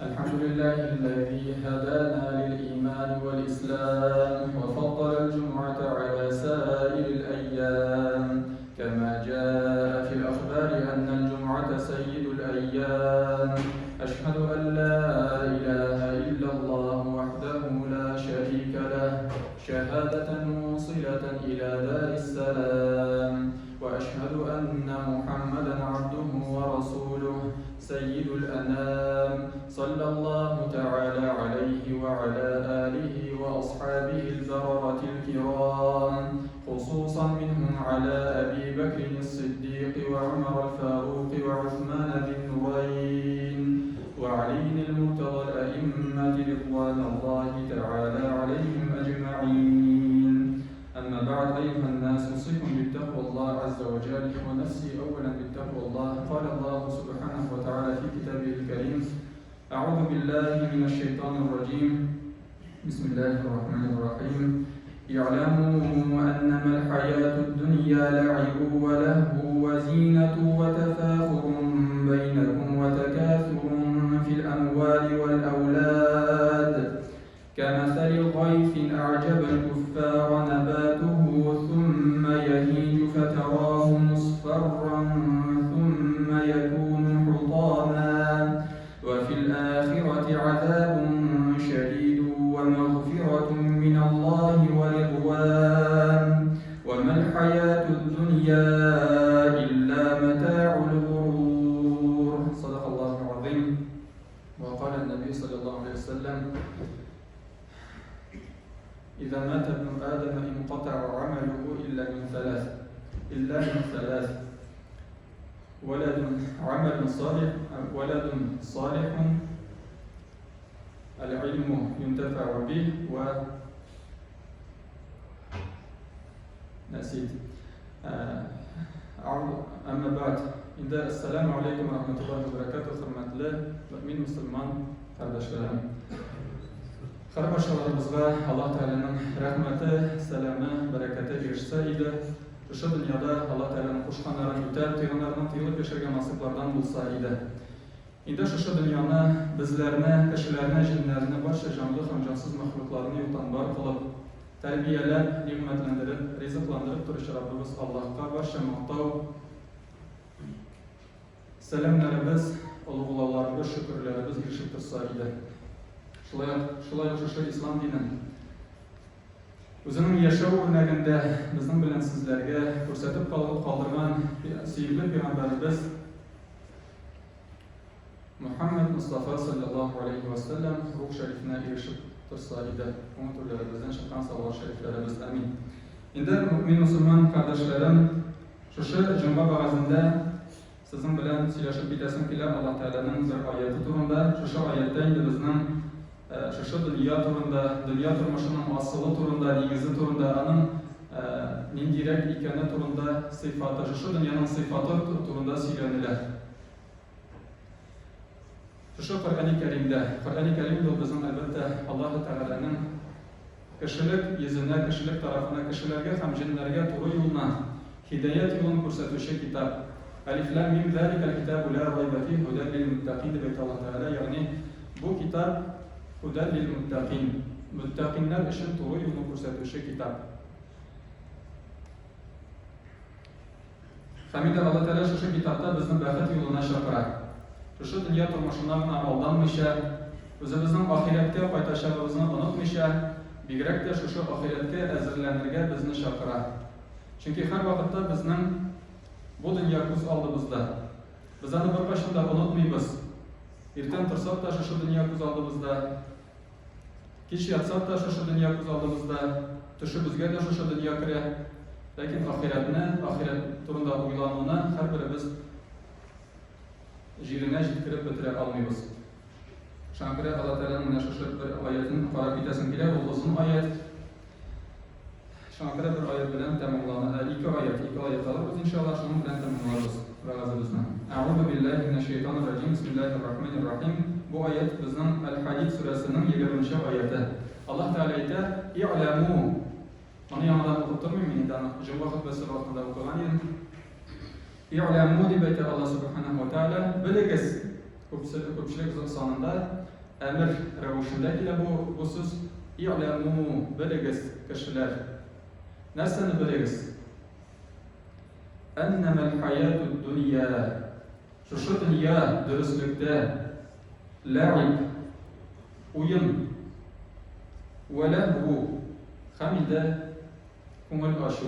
الحمد لله الذي هدانا للإيمان والإسلام وفضل الجمعة على سائر الأيام، كما جاء في الأخبار أن الجمعة سيد الأيام. أشهد أن لا إله إلا الله وحده لا شريك له شهادة موصلة إلى دار السلام، وأشهد أن محمدا عبده ورسوله سيد الأنام، صلى الله تعالى عليه وعلى آله وأصحابه البررة الكرام، خصوصا منهم على أبي بكر الصديق وعمر الفاروق وعثمان ذي النورين وعلي المرتضى الأئمة رضوان الله تعالى عليهم أجمعين. أما بعد، أيها الناس، أوصيكم بتقوى الله عز وجل ونفسي أولا بتقوى الله. قال الله سبحانه وتعالى في كتابه الكريم: أعوذ بالله من الشيطان الرجيم، بسم الله الرحمن الرحيم. اعلموا أنما الحياة الدنيا لعب ولهو وزينة وتفاخر بينكم وتكاثر في الأموال والأولاد، كمثل غيث أعجب الكفار نباته ثم يهيج فتراه مصفرا ثم يكون حطاما، وفي الآخرة عذاب شديد ومغفرة من الله ورضوان، وما الحياة الدنيا إلا متاع الغرور. صدق الله العظيم. وقال النبي صلى الله عليه وسلم: إذا مات ابن آدم انقطع عمله إلا من ثلاث: ولد صالح العلم ينتفع به ونسيت. أما بعد، السلام عليكم ورحمة الله وبركاته. Hürmetli mümin Müslüman kardeşlerim, qarindoshlarimizga Alloh taolaning rahmati, salami, barakati erishsa edi. O'sha dunyoda Alloh taolaning qo'shqanlarini o'tab, tiyinlardan tiyilib yashagan nasiblardan bo'lsa edi. Endi o'sha dunyoni bizlarni, kishilarni, jinlarni, barcha jonli ham jonsiz maxluqlarni yo'qdan bor qilib, tarbiyalab, ne'matlantirib, rizqlantirib turish Rabbimiz Allohga barcha maqtov, salamlarimiz, ulug'lovlarimiz, shukrlarimiz erishib tursa edi. Шулай o'sha islom dinin o'zining yashav o'rnagida bizning bilan sizlarga ko'rsatib qoldirgan suyukli payg'ambarimiz Muhammad Mustafa sallallohu alayhi va sallam ruh sharifina erishib tursa edi. Uni turlarimizdan chiqqan salovat shariflarimiz amin. Endi mu'min musulmon qardoshlarım, o'sha juma bag'azida sizin bilan сөйләшеп bitəsim kilər Allah Teala'nın bir ayəti turunda. O'sha oyatda endi bizning şu dünya turunda, dünya turmuşunun asılı turunda, negizi turunda, onun nindirek ikeni turunda, sıfatı, şu dünyanın sıfatı turunda söylenilir. Şu Kur'an-ı Kerim'de bizim elbette Allah-u Teala'nın kişilik yüzüne, kişilik tarafına, kişilerge hem cinlerge turu yoluna, hidayet yolunu ko'rsatuvchi kitap. Alif lam mim zalikel kitabu la rayba fihi hudan lil muttaqin deydi Allah Teala. Yani bu kitap Hudan lil muttaqin, muttaqinlar için doğru yolu ko'rsatuvchi kitap. Hamida Allah Teala şu kitapta bizim baxt yoluna chaqiradi. Şu dünya turmushidan aldanmaycha, o'zimizning oxiratga qaytishimizni unutmaycha, bigrak da şu oxiratga azirlanirga bizni chaqiradi. Chunki har vaqtda bizning bu dunyo ko'z oldimizda. Biz uni bir qachon unutmaymiz. Ertan tursak da şu dunyo ko'z oldimizda. Kech yatsak da şu dunyo ko'z oldimizda. Tushi bizga da şu dunyo kiradi. Lekin oxirat turida o'ylanuvni har birimiz jirina yetkazib bitira olmaymiz. Shunga Allah Teala'nın mana shu bir oyatini qarab bitəsim kelar, u uzun oyat. Shunga bir oyat bilan tamomlanadi. Ikki oyatlar biz inshaalloh shuni bilan tamomlaymiz. Va'zimizni. A'udhu billahi minash-shaytonir-rajim. Bismillahir-rahmanir-rahim. Bu oyat bizning Al-Hadid surasining 20-oyati. Alloh taolo aytadi: "I'lamu." Mana yonidan o'qib turmayman, endi juma xutbasi vaqtida o'qigan edim. "I'lamu" deb aytadi Alloh subhanahu va taolo. Biligiz. Köpçülük sanında emir revuşunda kile bu söz i'lemu biliriz kişiler. Nerseni biliriz? Ennemel hayatud dünya şu dünya dürüstlükte la'ib oyun ve lehvu hamide kumul aşu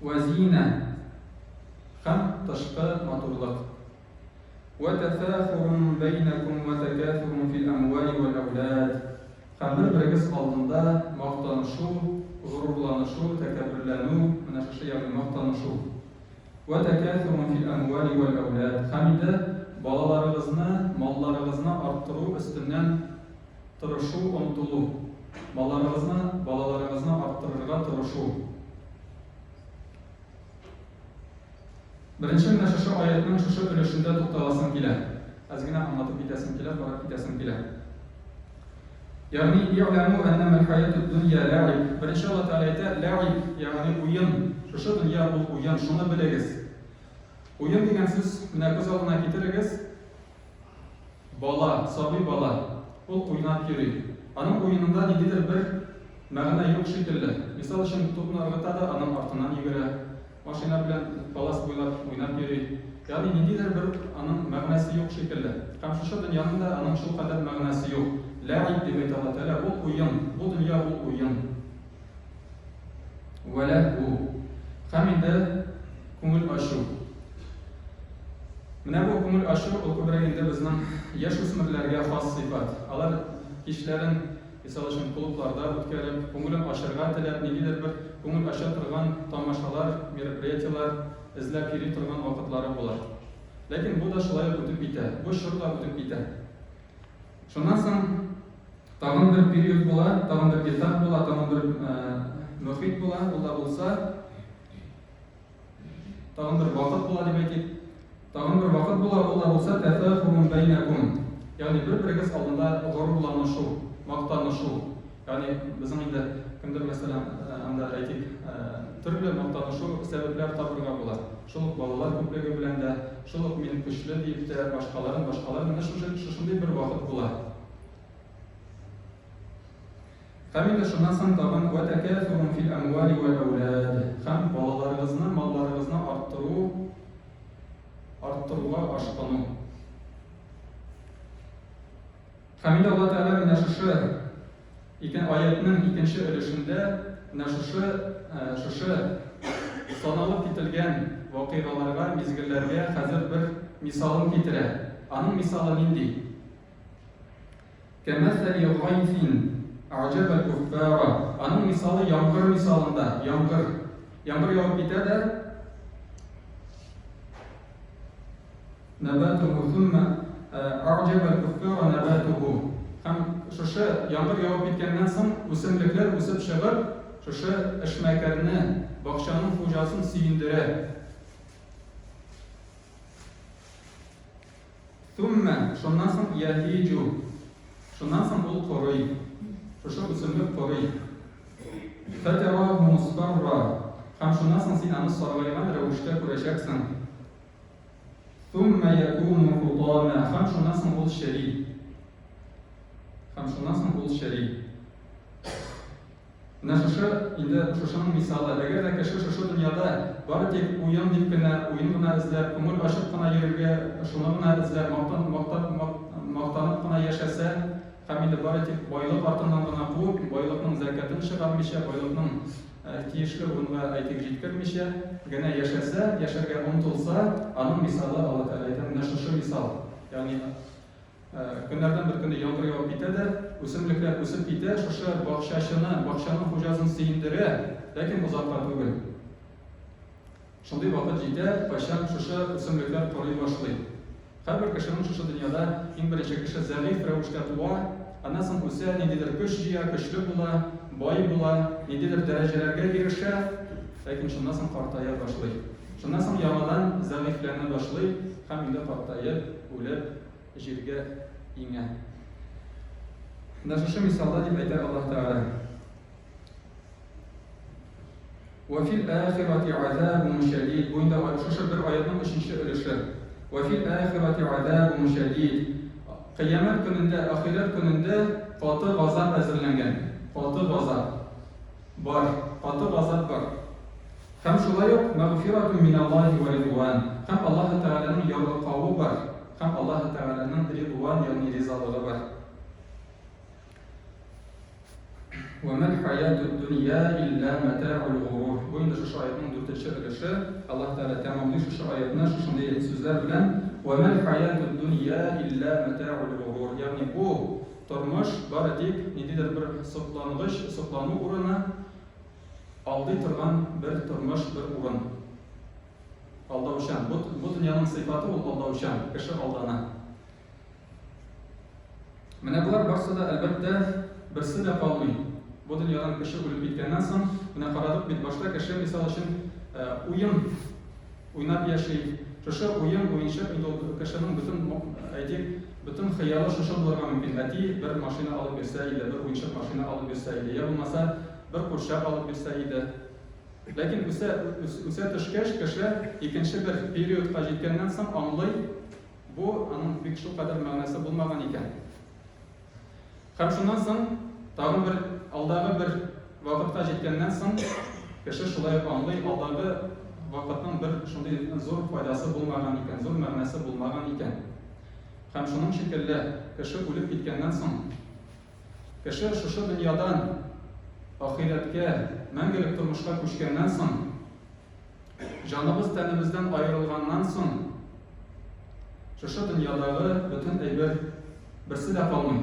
ve zine ham taşka maturluk وَتَفَاخُرٌ بَيْنَكُمْ وَتَكَاثُرٌ فِي الْأَمْوَالِ وَالْأَوْلَادِ Birbiringiz aldında maqtanışu, gururlanışı, tekebbürlenü, mana şu şey yani maqtanışı. وَتَكَاثُرٌ فِي الْأَمْوَالِ وَالْأَوْلَادِ Hamide balalarınızı, mallarınızı arttırı üstünden tırışı, untulu. Balalarınızı arttırırga tırışı. Birinci şu ayetinin şu bölüşünde toxtalasım kile. Azgina anlatıp bitesim kile, barak bitesim kile. Yani i'lemu ennemel hayatud dünya la'ib. Birinci Allah Teala ayette la'ib yani oyun. Şu dünya bu oyun, şunu biliriz. Oyun degen söz göz aldına getiririz. Bala, sabi bala. O oynap yürüyor. Anın oyununda nedir bir mağna yok şekilde. Misal için topunu ırgıtada anın artından yürüyor. Maşina bilen balas boylap oynap yürüyor. Yani nedir bir anın mağnası yok şekilde. Kamşuşa dünyanın da anın şu kadar mağnası yok. La'ib demek Allah Teala bu oyun. Bu dünya bu oyun. Ve lehvu. Hamide kumul aşu. Mine bu kumul aşu o kübreginde bizden yaş üsmürlerge has sıfat. Alar kişilerin misal için kulüplarda ötkelip kumulun aşırıga tilep nedir bir kumul aşağı turgan tamaşalar, meripiyatiyalar izlep yürü turgan vakitları bular. Lakin bu da şulay ötüp biter. Bu şurada ötüp biter. Şundan sonra tağın bir periyod bular, tağın bir kitap bular, tağın bir mühit bular, bu da bulsa tağın bir vakit bular demek. Tağın bir vakit bular, bu da bulsa tefâhurun beynekum. Yani birbiriniz aldında gururlanışı, maqtanışı. Yani bizim indi kimdir mesela anda aytik türlü maqtanışı sebepler tapırga bular. Şuluk balalar köplüğü bilen de şuluk men güçlü deyip de başkaların şunday bir vakit bular. Hamide şundan sonra tağın ve tekâthurun fil amvali vel evlâd. Ham balalarınızı, mallarınızı arttırığa aşkını. Hamide Allah Teala menaşışı ayetinin ikinci ölüşünde menaşışı sanalıp gitilgen vakıgalarga, mizgillerge hazır bir misalın getire. Anın misalı nindi? Kemetheli gayfin a'cebel kuffara. Anın misalı yağmur misalında. Yağmur yağıp biter de nebatuhu thumme a'cebel kuffara nebatuhu. Hem şu yağmur yağıp bitkenden sonra üsümlükler üsüp çıkıp şu eşmeklerini, bakşanın fucasını siyindire. Thumme şundan sonra yahicu. Şundan sonra ol koruy. Şu üsümlük koruy. Feterahu musfarra. Hem şundan sonra sen anı sargayman revuşta kuracaksın. Thumme yakunu hutama. Hem şundan sonra ol şerî. Şundan sonra ol şerî. Indi şuşanın misalı. Eğer de kişi şu dünyada bari tek oyun deyip oyun buna izlep, kumul aşıp buna yürürge, şunu buna izlep, maqtanıp buna yaşasa, hamide bari tek boyluq artından buna bu, boyluqның zekatını çıkarmışa, boyluqның tiyişli bunga aytik jitkirmişa, gene yaşasa, yaşarga untulsa, anın misalı Allah Teala'dan şu misal. Yani günlerden bir günde yağmur yağıp bitedi, üsümlükler üsüp biter, şu bakşanın hocasını siyindire, lakin uzakta değil. Şunday vakit jite, başan şu üsümlükler koruy başlayı. Her bir kişinin şu dünyada en birinci kişi zayıf revuşta tuğa, anasın üse nedir güçlüye, güçlü bula, boy bula, nedir derecelerge girişe, lakin şundan sonra partaya başlayı. Şundan sonra yamadan zayıflarına başlayı, hem indi partayı ölüp jirge inge. Şu misalda deyip aytar Allah Teala. وَفِي الْآخِرَةِ عَذَابٌ شَدِيدٌ. Bu indi şu bir ayetin 3. ölüşü. وفي الآخرة عذاب شديد. Kıyamet gününde, ahiret gününde katı gazap hazırlangan. Katı gazap var, katı gazap var. Hem şulay yok, mağfiratun minallahi ve ridvan. Hem Allah Teala'nın yarlıqağı var. Hem Allah Teala'nın ridvan yani rizalığı var. وَمَا الْحَيَاةُ الدُّنْيَا إِلَّا مَتَاعُ الْغُرُورِ. Bu indi şu ayetinin 4. ırışı. Allah Teala tamamlıyor şu ayetine şu şunday sözler bilen وَمَا الْحَيَاةُ الدُّنْيَا إِلَّا مَتَاعُ الْغُرُورِ. Yani bu turmuş baradik nididir bir sıklanğış, sıklanı uğruna aldı turgan bir turmuş bir uğrun. Aldavuşan. Bu dünyanın sıfatı ol aldavuşan. Kişi aldana. Mene bular barsa da elbette birisi de kalmıyor. Bu dünyadan kişi ölüp bitkenden sonra buna karadık bir başta kişi misal için uyum oynap yaşayıp şu uyum oyuncu kişinin bütün hayali şu bulurga mümkün. Eti bir maşina alıp verseydi, bir oyuncak maşina alıp verseydi ya bulmasa bir kurşak alıp verseydi. Lakin üse tışkeş kişi ikinci bir periyodka jetkenden sonra anlay bu onun bir şu kadar manası bulmagan iken. Hem şundan sonra tağın bir aldağı bir vakitka jetkenden sonra kişi şulay anlay aldağı vakitnin bir şunday zor faydası bulmagan iken, zor manası bulmagan iken. Hem şunun şekilde kişi ölüp gitkenden sonra kişi şu dünyadan ahiretke мәңгілік turmuşka көшкеннен соң canımız tenimizden ayrılgandan soң şu dünyadagi bütün eyber birisi de kalmıyor.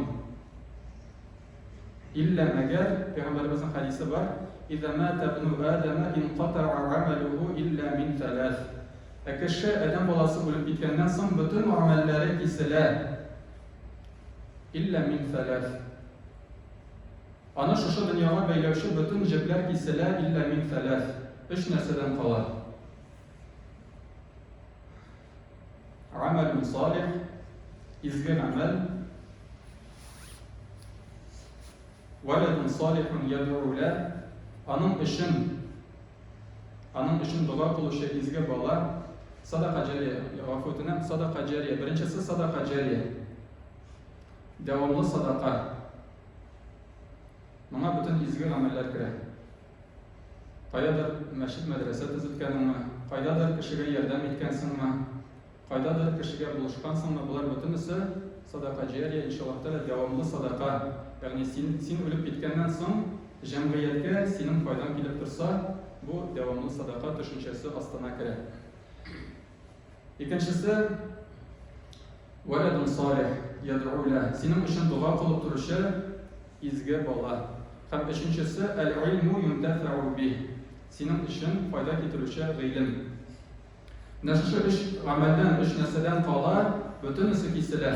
İlla meger Peygamberimizin hadisi var. İza mata ibnu Adem'e inqata'a amaluhu illa min thalath. Kişi Adem balası ölüp bitkenden soң bütün amelleri kesilir. İlla min thalath. Ana şu dünyaya beyleşi bütün cepler kesilir illa min thalath. Üç neseden kalar. Amelun salih, izgin amel, veledun salihun yed'u leh. Anın için dua kılışı izgi bala, sadaka cariye, afutuna sadaka cariye. Birincisi sadaka cariye. Devamlı sadaka. Buna bütün izgi ameller kire. Qaydadır meşit medrese tizitkenimi, qaydadır kişiye yardım etkensinmi, qaydadır kişiye buluşkansinmi, bular bütünüsü sadaka cariye inşallah devamlı sadaka. Yani sen ölüp bitkenden soň cemiyetke senin faydan kilip tursa, bu devamlı sadaka düşüncesi astana kire. İkincisi, veledun salih yed'u leh. Senin için dua kılıp turuşu izgi bala. Hem üçüncüsü el-ilmu yuntefa'u bih. Senin için fayda getirişe ilim. Neşe iş amelden, iş neseden kala bütünüsü kesilir.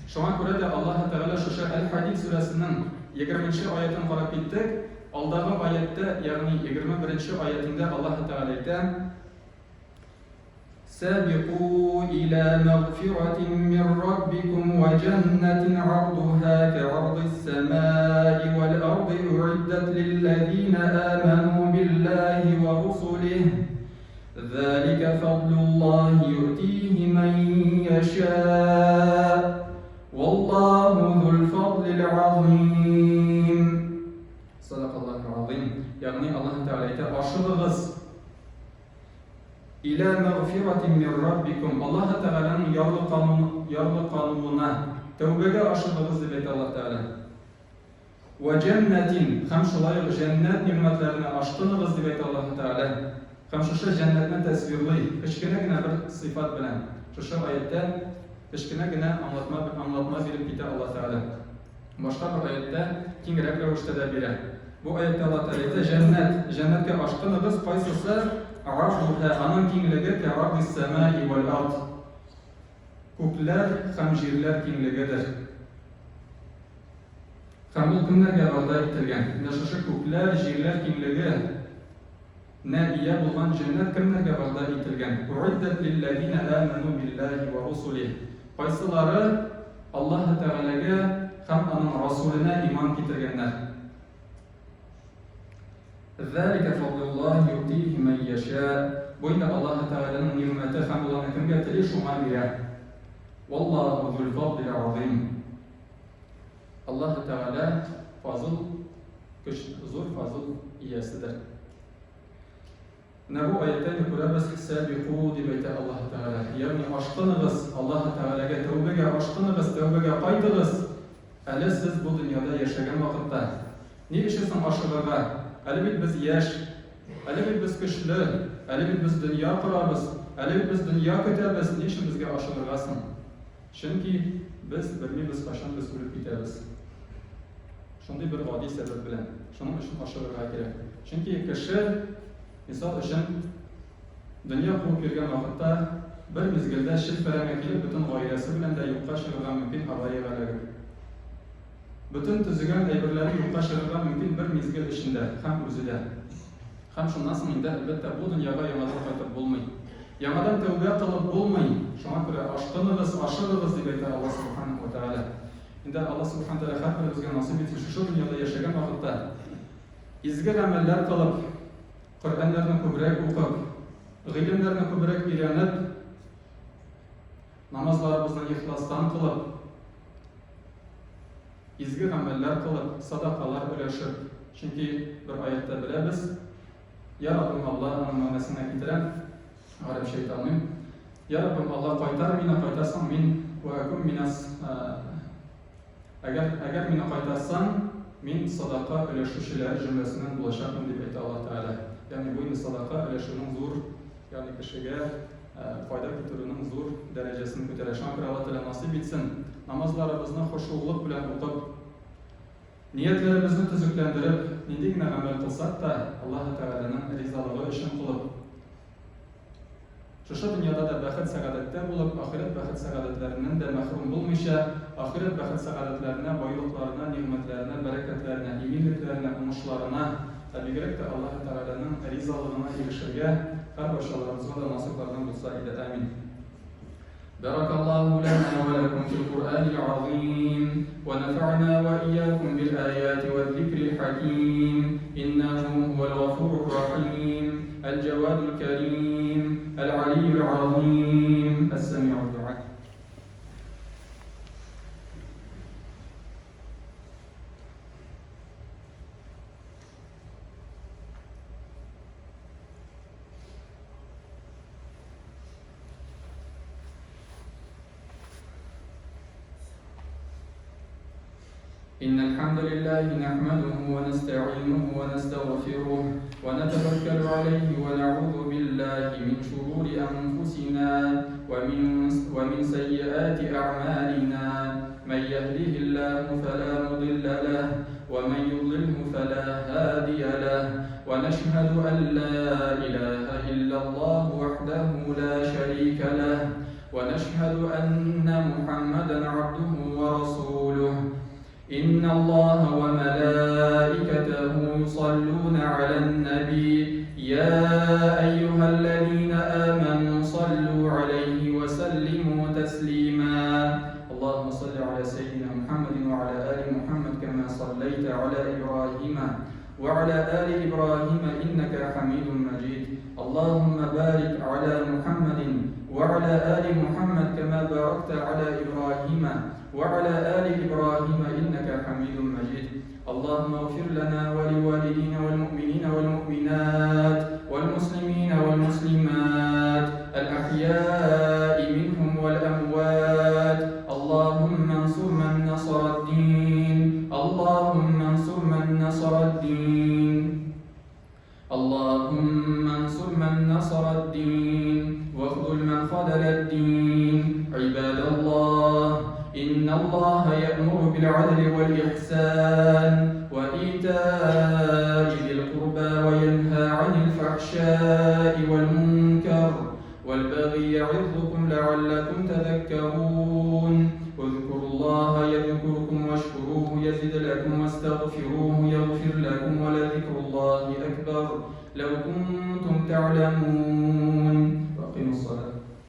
Şuna göre de Allah Teala şu El-Hadid suresinin 20. ayetini karab ettik. Aldağı ayette yani 21. ayetinde Allah Teala ayette سابقوا إلى مغفرة من ربكم وجنة عرضها كعرض السماء والأرض أعدت للذين آمنوا بالله ورسله ذلك فضل الله يؤتيه من يشاء والله ذو الفضل العظيم. صدق الله العظيم. Yani Allah Teala'ya aşırınız. İlâ mağfiratin min rabbikum. Allah Teala'nın yarlı kanununa tevbege aşırınız dedi Allah Teala. Ve cennetin. Hem şulayı cennet nimetlerine aşkınız dedi Allah Teala. Hem şu cennetten tesvirli. Kışkine gine bir sıfat bilen. Şu ayette kışkine gine anlatma verip gitti Allah Teala. Başka bir ayette kingrek rövüşte de bile. Bu ayette Allah Teala cennetke aşkınız kaysısı arduha anın kingligi ka'ardis semai vel ard. Kökler hem jirler kingligidir. Hem bu kimlerge arda etilgen. Şu kökler jirler kingligi ne iya bulgan cennet kimlerge arda etilgen. Uiddet lillezine amenu billahi ve rusulih. Kaysıları Allah Teala'ya hem onun Resulüne iman getirgenler. ذَلِكَ فَضْلُ اللّٰهِ يُؤْتِيهِ مَنْ يَشَاءُ. بوين الله تعالى نعمته خمولا كم يتليش وما بيا والله ذو الفضل العظيم الله تعالى فضل كش زور فضل يسدر نبو آياتين كلها بس سابقوا بيت الله تعالى يعني أشتنغس الله تعالى جا توبجا أشتنغس توبجا قيدغس ألسس بدنيا دا يشجع وقتها نيش اسم أشغبا ألبيت بس ياش ألبيت بس كشلة ألبيت بس دنيا قرا بس ألبيت بس دنيا كتاب بس نيش بس جا أشغباسم شنكي بس برمي بس عشان بس كل الكتاب بس شندي برغادي سبب بلان شنو مش أشغبا كده شنكي كشل مثال عشان دنيا قوم كيرجع وقتها برمز جلدا شل فرامي كده بتن غير سبلان دا يبقى شغبا ممكن هواي غلاجة بتن تزجان أي برلاري يبقى شغبا ممكن برمز جلد شندا خم وزدا خمس الناس من ده البتة بودن يا غاية ما ضربت بولمي يا مدام توبيا طلب بولمي شو ما كره أشتنا بس أشتنا بس دي بيت الله سبحانه وتعالى إن الله سبحانه وتعالى خاطر يزجان نصيبي تشوف يلا يا شجان وقتها يزجان عمل طلب قرآن لرنا كبرك وقب غيلم لرنا كبرك إيرانات نماز لاربزنا إخلاصتان قلب İzgi ameller kılıp sadakalar öleşir. Çünkü bir ayette bile biz Ya Rabbim Allah'ın manasına getiren Arap şeytanım Ya Rabbim Allah qaytar mina qaytarsan min ve akum minas eğer mina qaytarsan min sadaka öleşişler cümlesinden bulaşarım diye ayet Allah Teala. Yani bu sadaka öleşinin zor yani kişiye fayda getirinin zor derecesini götüreşen bir Allah Teala nasip etsin. Namazlarımızda hoşulluk bilen okup niyetlerimizni tüzüklendirip nindikine amel kılsak da Allah Teala'nın rizalığı için kılıp şu dünyada da bəxət səadətdə olub, ahiret bəxət səadətlərindən də məhrum bulmuşa, ahiret bəxət səadətlərinə, bayılıqlarına, nimətlərinə, bərəkətlərinə, iminliklərinə, umuşlarına, təbiqərək də Allah Teala'nın rizalığına erişirgə, hər başalarımızға da nasiblarından bulsa ilə əmin. بارك الله لنا ولكم في القرآن العظيم ونفعنا وإياكم بالآيات والذكر الحكيم إنه هو الغفور الرحيم الجواد الكريم العلي العظيم السميع الدعاء إن الحمد لله نحمده ونستعينه ونستغفره ونتوكل عليه ونعوذ بالله من شرور أنفسنا ومن سيئات أعمالنا من يهده الله فلا مضل له ومن يضلله فلا هادي له ونشهد أن لا إله إلا الله وحده لا شريك له ونشهد أن محمدا عبده ورسوله إن الله وملائكته يصلون على النبي يا أيها الذين آمنوا صلوا عليه وسلموا تسليما اللهم صل على سيدنا محمد وعلى آل محمد كما صليت على إبراهيم وعلى آل إبراهيم إنك حميد مجيد اللهم بارك على محمد وعلى آل محمد كما باركت على إبراهيم وعلى آل إبراهيم إنك حميد مجيد اللهم اغفر لنا ولوالدينا والمؤمنين والمؤمنات والمسلمين والمسلمات الأحياء منهم والأموات اللهم انصر من نصر الدين اللهم انصر من نصر الدين اللهم انصر من نصر الدين واخذل من خذل الدين عباد الله إن الله يأمر بالعدل والإحسان وإيتاء ذي القربى وينهى عن الفحشاء والمنكر والبغي يعظكم لعلكم تذكرون اذكروا الله يذكركم واشكروه يزد لكم واستغفروه يغفر لكم ولذكر الله أكبر لو كنتم تعلمون